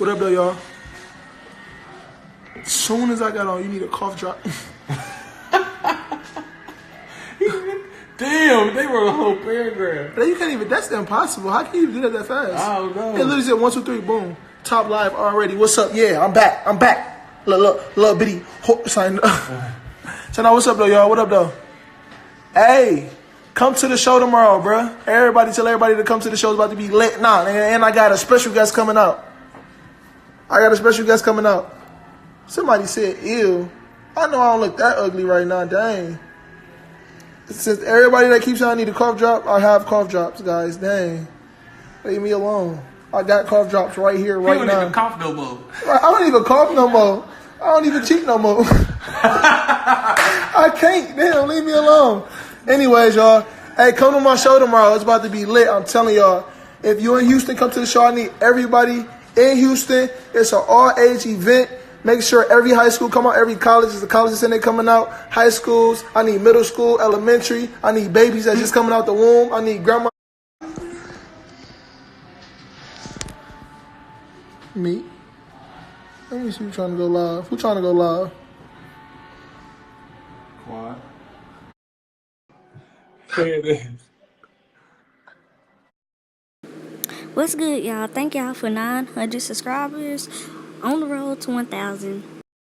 What up, though, y'all? As soon as I got on, you need a cough drop. Damn, they wrote a whole paragraph. You can't even, that's impossible. How can you do that fast? I don't know. It literally said 1, 2, 3, boom. Top live already. What's up? Yeah, I'm back. Little bitty sign. So now, what's up, though, y'all? What up, though? Hey, come to the show tomorrow, bruh. Everybody, tell everybody to come to the show. It's about to be lit. Nah, and I got a special guest coming out. Somebody said, ew. I know I don't look that ugly right now. Dang. Since everybody that keeps saying I need a cough drop, I have cough drops, guys. Dang. Leave me alone. I got cough drops right here, right now. You don't even cough no more. I don't even cough no more. I don't even cheat no more. I can't. Damn, leave me alone. Anyways, y'all. Hey, come to my show tomorrow. It's about to be lit. I'm telling y'all. If you're in Houston, come to the show. I need everybody in Houston. It's an all-age event. Make sure every high school come out, every college. The colleges in there coming out. High schools. I need middle school, elementary. I need babies that's just coming out the womb. I need grandma. Me. Let me see who's trying to go live. Who's trying to go live? Quad. Here it is. What's good, y'all? Thank y'all for 900 subscribers. On the road to 1,000.